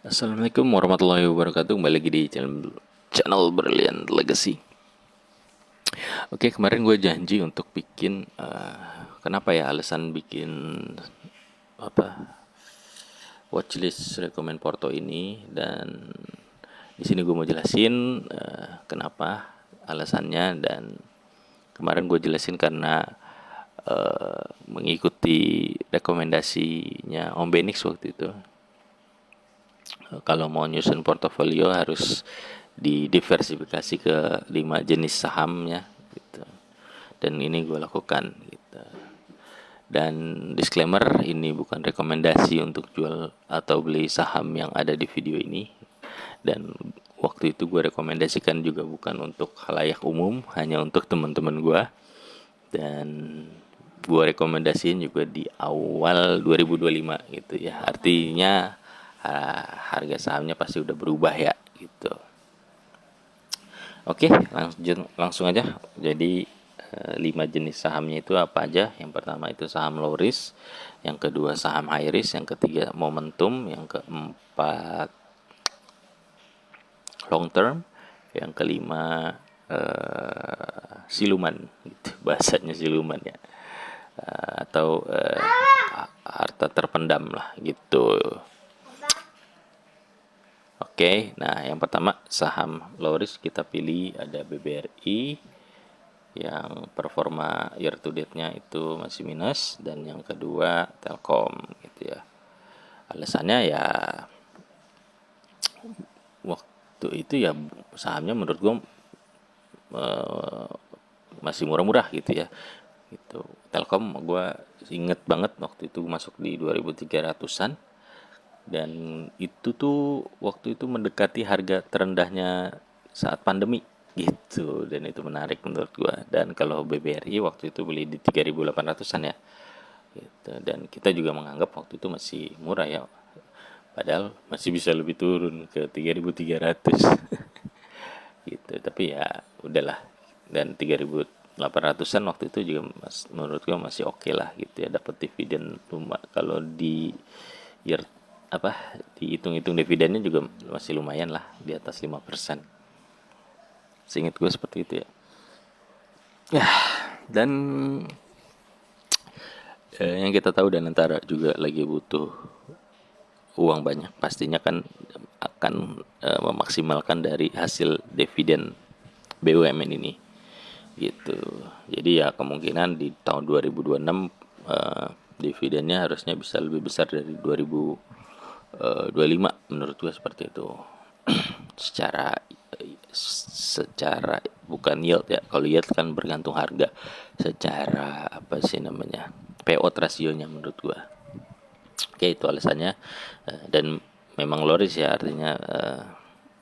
Assalamualaikum warahmatullahi wabarakatuh. Kembali lagi di channel Brilliant Legacy. Oke, kemarin gue janji untuk bikin kenapa ya alasan bikin apa watchlist rekomend Porto ini, dan di sini gue mau jelasin kenapa alasannya. Dan kemarin gue jelasin karena mengikuti rekomendasinya Om Benix waktu itu. Kalau mau nyusun portofolio harus didiversifikasi ke 5 jenis sahamnya gitu. Dan ini gue lakukan gitu. Dan disclaimer, ini bukan rekomendasi untuk jual atau beli saham yang ada di video ini. Dan waktu itu gue rekomendasikan juga bukan untuk khalayak umum, hanya untuk teman-teman gue. Dan gue rekomendasiin juga di awal 2025 gitu ya. Artinya harga sahamnya pasti udah berubah ya gitu. Oke, langsung aja. Jadi 5 jenis sahamnya itu apa aja? Yang pertama itu saham low risk, yang kedua saham high risk, yang ketiga momentum, yang keempat long term, yang kelima siluman gitu, bahasanya siluman ya. Atau harta terpendam lah gitu. Oke, nah yang pertama saham low risk kita pilih ada BBRI yang performa year to date-nya itu masih minus, dan yang kedua Telkom gitu ya. Alasannya ya waktu itu ya sahamnya menurut gue masih murah-murah gitu ya. Gitu. Telkom gue inget banget waktu itu masuk di 2300-an, dan itu tuh waktu itu mendekati harga terendahnya saat pandemi gitu, dan itu menarik menurut gua. Dan kalau BBRI waktu itu beli di 3800-an ya gitu, dan kita juga menganggap waktu itu masih murah ya, padahal masih bisa lebih turun ke 3300 gitu. Tapi ya udahlah, dan 3800-an waktu itu juga menurut gua masih oke lah gitu ya, dapat dividen kalau di year dihitung-hitung dividennya juga masih lumayan lah, di atas 5%. Seingat gue seperti itu ya. Ya, dan yang kita tahu dan antara juga lagi butuh uang banyak, pastinya kan akan memaksimalkan dari hasil dividen BUMN ini gitu. Jadi ya kemungkinan di tahun 2026 dividennya harusnya bisa lebih besar dari 2025 menurut gue seperti itu. secara bukan yield ya, kalau yield kan bergantung harga, secara apa sih namanya, payout rasionya menurut gua. Oke, itu alasannya. Dan memang loris ya, artinya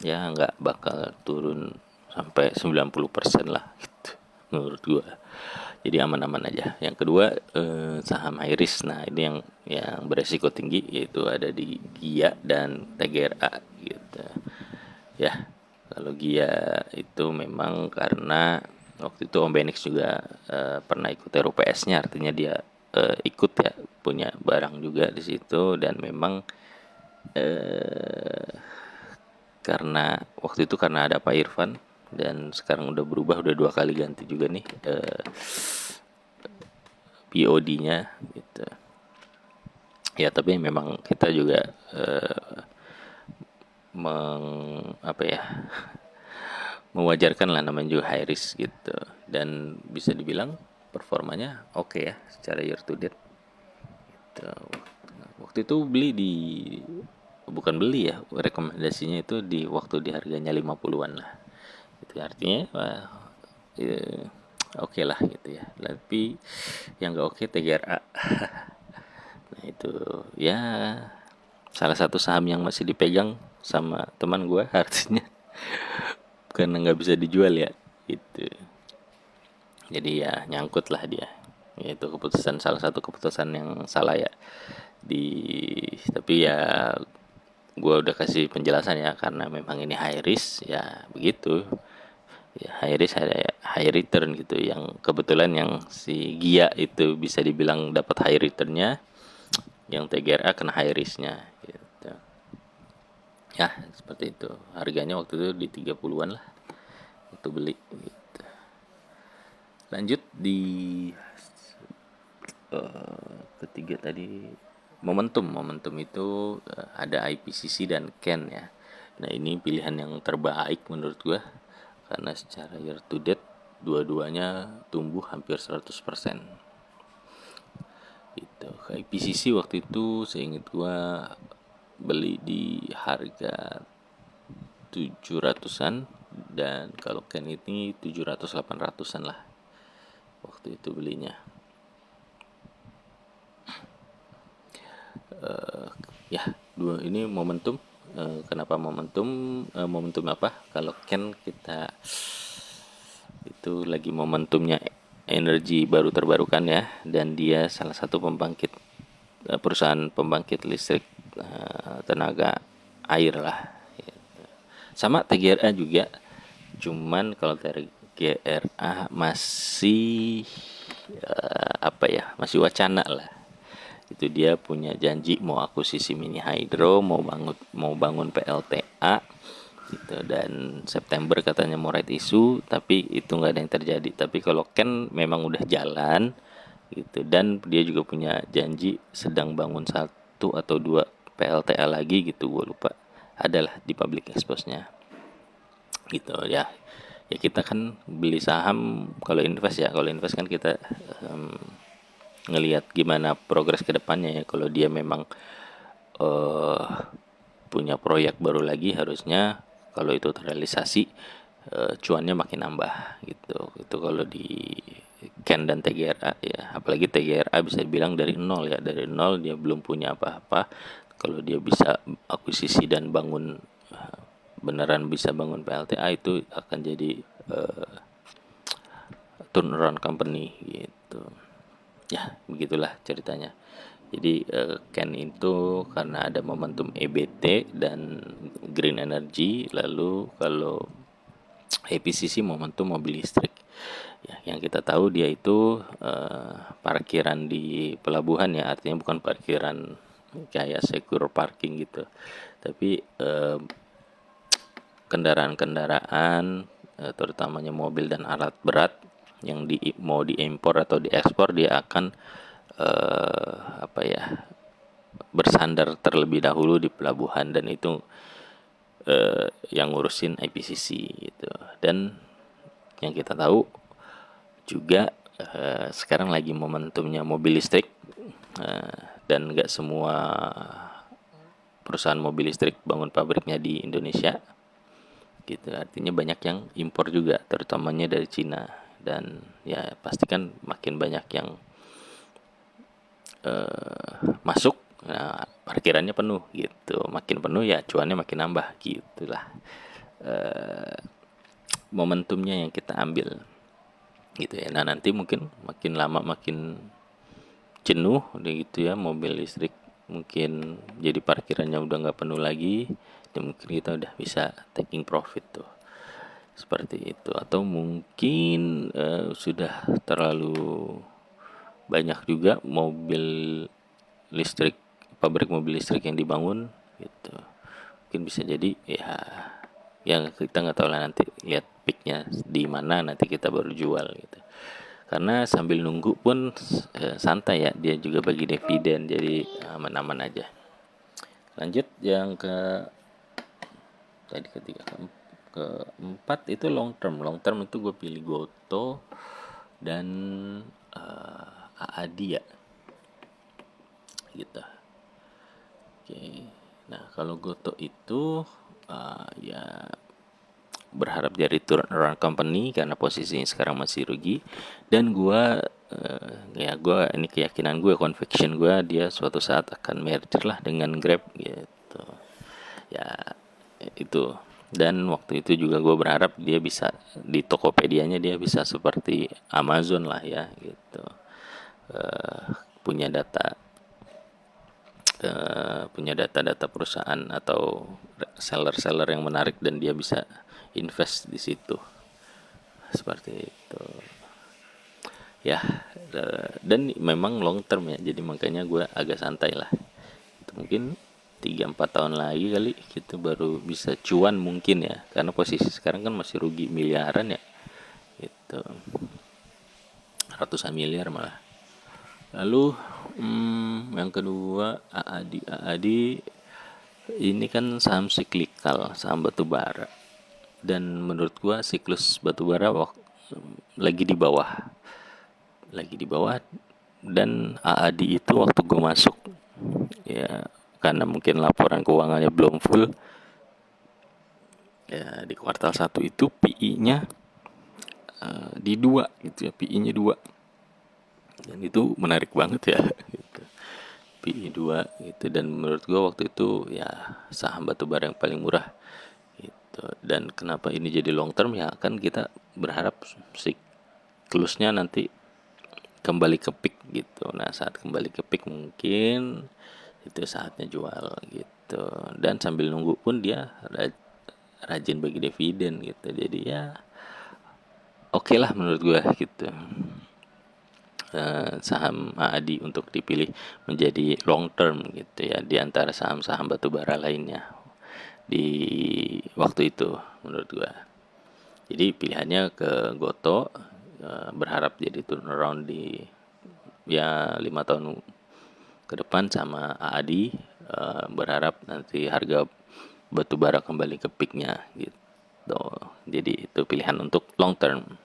ya nggak bakal turun sampai 90% lah gitu, menurut gua. Jadi aman-aman aja. Yang kedua saham high risk. Nah ini yang beresiko tinggi, yaitu ada di GIA dan TGRA gitu ya. Kalau GIA itu memang karena waktu itu Om Benix juga pernah ikut RUPS-nya, artinya dia ikut ya, punya barang juga di situ. Dan memang karena waktu itu karena ada Pak Irfan, dan sekarang udah berubah, udah 2 kali ganti juga nih POD-nya gitu ya. Tapi memang kita juga mewajarkan lah, namanya juga high risk gitu. Dan bisa dibilang performanya oke ya secara year to date gitu. Waktu itu bukan beli ya, rekomendasinya itu di waktu di harganya 50-an lah gitu. Artinya oke lah gitu ya. Tapi yang gak oke TGRA. Nah itu ya salah satu saham yang masih dipegang sama teman gue, artinya karena nggak bisa dijual ya gitu. Jadi ya nyangkut lah dia, yaitu keputusan, salah satu keputusan yang salah ya. Tapi ya gue udah kasih penjelasan ya, karena memang ini high risk ya begitu ya. High risk ada high return gitu, yang kebetulan yang si Gia itu bisa dibilang dapat high returnnya, yang TGRA kena high risknya gitu. Ya, seperti itu. Harganya waktu itu di 30-an lah itu beli gitu. Lanjut di ketiga tadi, momentum. Momentum itu ada IPCC dan Ken ya. Nah, ini pilihan yang terbaik menurut gua karena secara year to date dua-duanya tumbuh hampir 100%. Gitu. IPCC waktu itu seingat gua beli di harga 700-an, dan kalau Ken ini 700-800-an lah waktu itu belinya. Ya, dua ini momentum. Kenapa momentum? Momentum apa? Kalau Ken kita itu lagi momentumnya energi baru terbarukan ya, dan dia salah satu pembangkit, perusahaan pembangkit listrik tenaga air lah. Sama TGRA juga, cuman kalau TGRA masih apa ya, masih wacana lah. Itu dia punya janji mau akuisisi mini hydro, mau bangun PLTA gitu, dan September katanya mau right issue, tapi itu nggak ada yang terjadi. Tapi kalau Ken memang udah jalan gitu, dan dia juga punya janji sedang bangun satu atau dua PLTA lagi gitu, gue lupa, adalah di public expose-nya gitu ya. Ya kita kan beli saham kalau invest kan kita ngelihat gimana progres ke depannya ya. Kalau dia memang eh, punya proyek baru lagi, harusnya kalau itu terrealisasi cuannya makin nambah gitu. Itu kalau di Ken dan TGRA ya, apalagi TGRA bisa dibilang dari nol ya, dari nol dia belum punya apa-apa. Kalau dia bisa akuisisi dan bangun, beneran bisa bangun PLTA, itu akan jadi turnaround company gitu. Ya, begitulah ceritanya. Jadi Ken itu karena ada momentum EBT dan green energy, lalu kalau EPCC momentum mobil listrik. Ya, yang kita tahu dia itu parkiran di pelabuhan ya, artinya bukan parkiran kayak secure parking gitu. Tapi kendaraan-kendaraan terutamanya mobil dan alat berat yang mau diimpor atau diekspor, dia akan apa ya, bersandar terlebih dahulu di pelabuhan, dan itu yang ngurusin IPCC gitu. Dan yang kita tahu juga sekarang lagi momentumnya mobil listrik, dan nggak semua perusahaan mobil listrik bangun pabriknya di Indonesia gitu, artinya banyak yang impor juga terutamanya dari Cina. Dan ya pasti kan makin banyak yang masuk, nah parkirannya penuh gitu, makin penuh ya cuannya makin nambah gitulah. Momentumnya yang kita ambil gitu ya. Nah nanti mungkin makin lama makin jenuh udah gitu ya, mobil listrik mungkin jadi parkirannya udah nggak penuh lagi, dan mungkin kita udah bisa taking profit tuh, seperti itu. Atau mungkin sudah terlalu banyak juga mobil listrik, pabrik mobil listrik yang dibangun gitu. Mungkin bisa jadi ya, yang kita nggak tahu lah, nanti lihat peaknya di mana, nanti kita baru jual gitu. Karena sambil nunggu pun santai ya, dia juga bagi dividen, jadi aman-aman aja. Lanjut yang tadi ketiga, keempat itu long term. Long term itu gue pilih Goto dan Aadia gitu. Oke. Nah kalau Goto itu ya berharap dari turnaround company karena posisinya sekarang masih rugi, dan gue ya gue ini keyakinan gue, conviction gue, dia suatu saat akan merger lah dengan Grab gitu ya. Itu, dan waktu itu juga gue berharap dia bisa di Tokopedia-nya dia bisa seperti Amazon lah ya gitu, punya data, punya data-data perusahaan atau seller-seller yang menarik, dan dia bisa invest di situ seperti itu ya. Dan memang long term ya, jadi makanya gue agak santai lah. Itu mungkin 3-4 tahun lagi kali gitu baru bisa cuan mungkin ya, karena posisi sekarang kan masih rugi miliaran ya gitu, ratusan miliar malah. Lalu yang kedua AADI ini kan saham siklikal, saham batu bara, dan menurut gua siklus batu bara lagi di bawah dan AADI itu waktu gua masuk ya, karena mungkin laporan keuangannya belum full ya, di kuartal 1 itu PI-nya di 2 gitu ya, PI-nya 2, dan itu menarik banget ya gitu. PI 2 gitu, dan menurut gua waktu itu ya saham batubara yang paling murah gitu. Dan kenapa ini jadi long term ya, kan kita berharap siklusnya nanti kembali ke peak gitu. Nah, saat kembali ke peak mungkin itu saatnya jual gitu. Dan sambil nunggu pun dia rajin bagi dividen gitu. Jadi ya oke lah menurut gua gitu. Saham AADI untuk dipilih menjadi long term gitu ya, di antara saham-saham batubara lainnya di waktu itu menurut gua. Jadi pilihannya ke Goto, berharap jadi turnaround di ya 5 tahun ke depan, sama AADI berharap nanti harga batubara kembali ke peaknya gitu. Jadi itu pilihan untuk long term.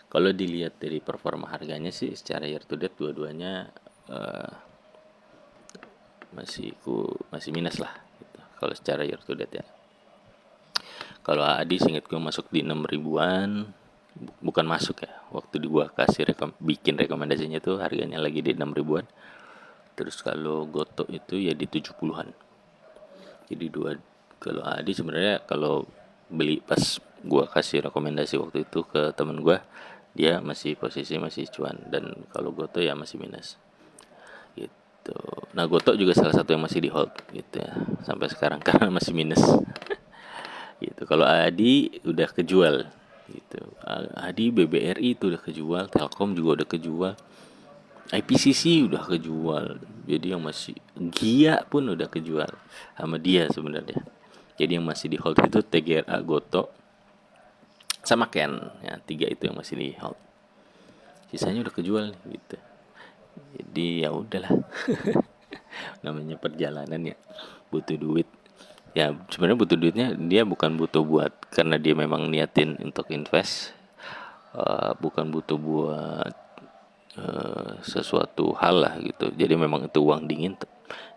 Kalau dilihat dari performa harganya sih secara year to date dua-duanya masih minus lah gitu. Kalau secara year to date ya. Kalau AADI seingat gue masuk di 6 ribuan, bukan masuk ya. Waktu di gua kasih bikin rekomendasinya tuh harganya lagi di 6 ribuan. Terus kalau Goto itu ya di 70-an. Jadi kalau AADI sebenarnya kalau beli pas gua kasih rekomendasi waktu itu ke temen gua, dia posisi masih cuan, dan kalau Goto ya masih minus gitu. Nah, Goto juga salah satu yang masih di hold gitu ya sampai sekarang karena masih minus gitu. Kalau ADI udah kejual gitu, ADI BBRI itu udah kejual, Telkom juga udah kejual, IPCC udah kejual, jadi yang masih Gia pun udah kejual sama dia sebenarnya. Jadi yang masih di hold itu TGRA, Goto, sama Ken ya, 3 itu yang masih di hold, sisanya udah kejual gitu. Jadi ya udahlah namanya perjalanan ya, butuh duit ya. Sebenarnya butuh duitnya dia bukan butuh buat karena dia memang niatin untuk invest, bukan butuh buat sesuatu hal lah gitu. Jadi memang itu uang dingin.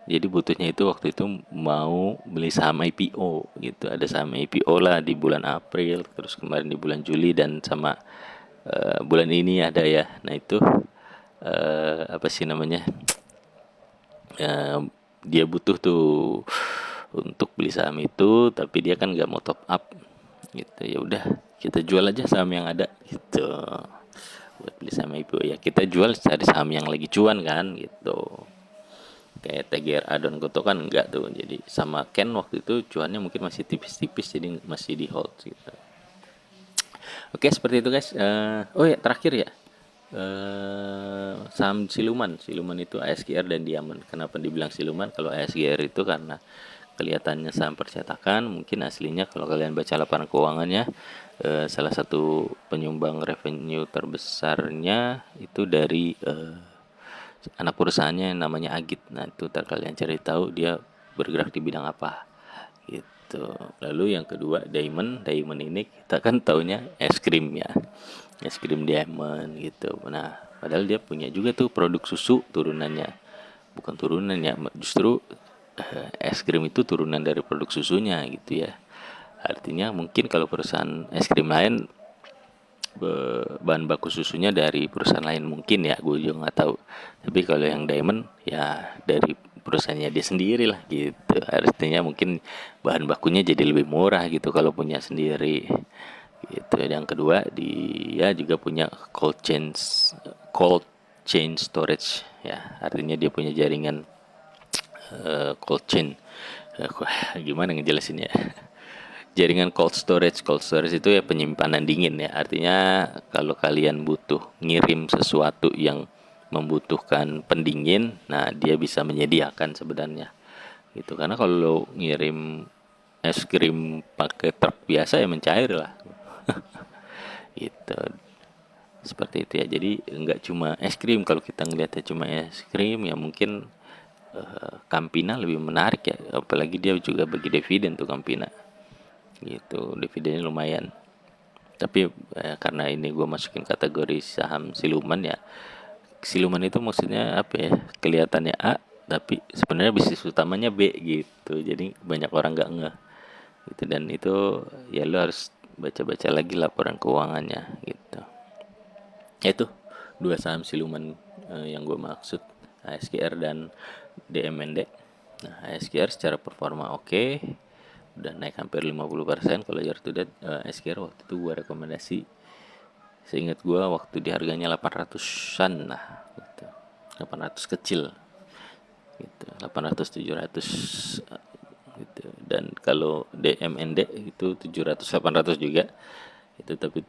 Jadi butuhnya itu waktu itu mau beli saham IPO gitu. Ada saham IPO lah di bulan April, terus kemarin di bulan Juli, dan sama bulan ini ada ya. Nah itu apa sih namanya? Dia butuh tuh untuk beli saham itu, tapi dia kan nggak mau top up gitu. Ya udah kita jual aja saham yang ada gitu, buat beli saham IPO ya kita jual cari saham yang lagi cuan kan gitu. Kayak TGRA dan Goto kan enggak tuh, jadi sama Ken waktu itu cuannya mungkin masih tipis-tipis, jadi masih di hold gitu. Oke, seperti itu guys. Oh ya, terakhir ya, saham siluman itu ASGR dan Diamond. Kenapa dibilang siluman? Kalau ASGR itu karena kelihatannya saham percetakan, mungkin aslinya kalau kalian baca laporan keuangannya salah satu penyumbang revenue terbesarnya itu dari anak perusahaannya yang namanya Agit. Nah itu kalian cari tahu dia bergerak di bidang apa gitu. Lalu yang kedua Diamond ini kita kan taunya es krim ya, es krim Diamond gitu. Nah padahal dia punya juga tuh produk susu turunannya, bukan turunannya, justru es krim itu turunan dari produk susunya gitu ya. Artinya mungkin kalau perusahaan es krim lain bahan baku susunya dari perusahaan lain mungkin ya, gue juga nggak tahu. Tapi kalau yang Diamond ya dari perusahaannya dia sendiri lah gitu. Artinya mungkin bahan bakunya jadi lebih murah gitu kalau punya sendiri gitu. Yang kedua dia juga punya cold chain storage ya, artinya dia punya jaringan cold chain. Gimana ngejelasinnya? Jaringan cold storage itu ya penyimpanan dingin ya. Artinya kalau kalian butuh ngirim sesuatu yang membutuhkan pendingin, nah dia bisa menyediakan sebenarnya gitu. Karena kalau lo ngirim es krim pakai truk biasa ya mencair lah gitu. Seperti itu ya. Jadi nggak cuma es krim, kalau kita ngelihatnya cuma es krim ya mungkin Campina lebih menarik ya, apalagi dia juga bagi dividen tuh Campina gitu, dividennya lumayan. Tapi karena ini gue masukin kategori saham siluman ya, siluman itu maksudnya apa ya, kelihatannya A tapi sebenarnya bisnis utamanya B gitu, jadi banyak orang nggak ngeh gitu. Dan itu ya lo harus baca-baca lagi laporan keuangannya gitu. Itu dua saham siluman yang gue maksud, ASKR dan DMND. Nah, ASKR secara performa oke, udah naik hampir 50%. Kalau year to date ASKR waktu itu gue rekomendasi, seingat gue waktu di harganya 800-an lah gitu. 800 kecil gitu, 800 700 gitu. Dan kalau DMND itu 700 800 juga itu. Tapi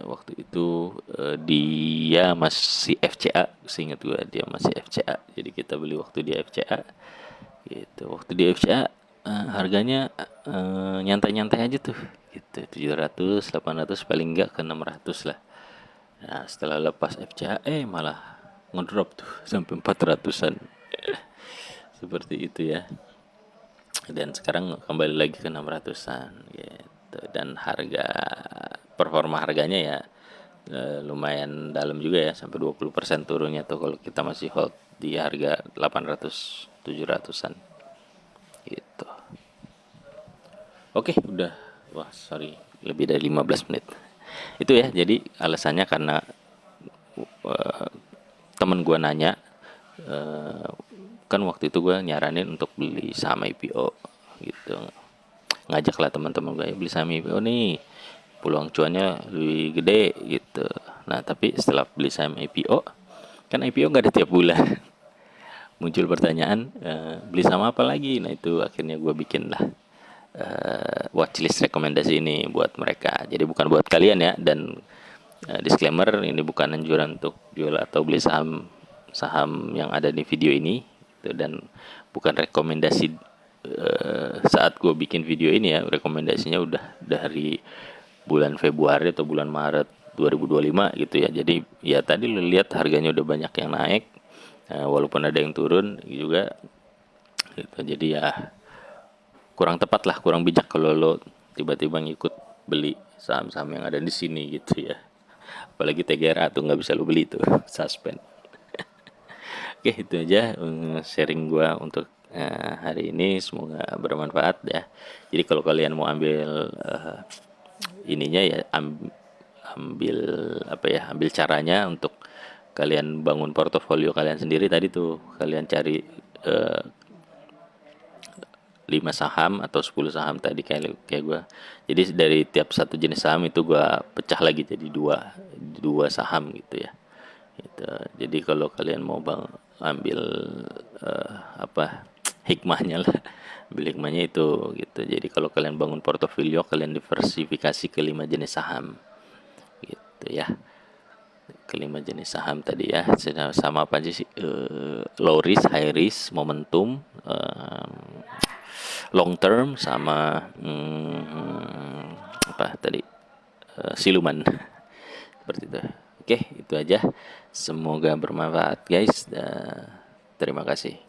waktu itu dia masih FCA, seingat gue dia masih FCA, jadi kita beli waktu dia FCA gitu. Waktu di FCA harganya nyantai-nyantai aja tuh gitu, 700 800 paling enggak ke 600 lah. Nah setelah lepas FCA malah ngedrop tuh sampai 400-an seperti itu ya. Dan sekarang kembali lagi ke 600-an gitu. Dan harga, performa harganya ya lumayan dalam juga ya, sampai 20% turunnya tuh kalau kita masih hold di harga 800 700-an gitu. Oke, udah. Wah, sorry, lebih dari 15 menit. Itu ya, jadi alasannya karena uh, temen gue nanya, uh, kan waktu itu gue nyaranin untuk beli saham IPO gitu. Ngajak lah teman-teman gue, beli saham IPO nih, peluang cuannya lebih gede gitu. Nah, tapi setelah beli saham IPO, kan IPO nggak ada tiap bulan. Muncul pertanyaan, beli saham apa lagi? Nah, itu akhirnya gue bikin lah watchlist rekomendasi ini buat mereka. Jadi bukan buat kalian ya. Dan disclaimer, ini bukan anjuran untuk jual atau beli saham saham yang ada di video ini gitu. Dan bukan rekomendasi saat gue bikin video ini ya. Rekomendasinya udah dari bulan Februari atau bulan Maret 2025 gitu ya. Jadi ya tadi lo lihat harganya udah banyak yang naik, walaupun ada yang turun juga gitu. Jadi ya kurang tepat lah, kurang bijak kalau lo tiba-tiba ngikut beli saham-saham yang ada di sini gitu ya. Apalagi TGRA tuh nggak bisa lo beli tuh, suspend. Oke, itu aja sharing gua untuk hari ini, semoga bermanfaat ya. Jadi kalau kalian mau ambil ininya ya, ambil apa ya, ambil caranya untuk kalian bangun portofolio kalian sendiri. Tadi tuh kalian cari 5 saham atau 10 saham tadi kayak gue. Jadi dari tiap satu jenis saham itu gue pecah lagi jadi dua saham gitu ya. Gitu. Jadi kalau kalian mau ambil apa hikmahnya lah, ambil hikmahnya itu gitu. Jadi kalau kalian bangun portofolio, kalian diversifikasi ke 5 jenis saham gitu ya. Kelima jenis saham tadi ya, sama apa aja sih, low risk, high risk, momentum, long term, sama apa tadi, siluman. Seperti itu. Oke, itu aja, semoga bermanfaat guys. Terima kasih.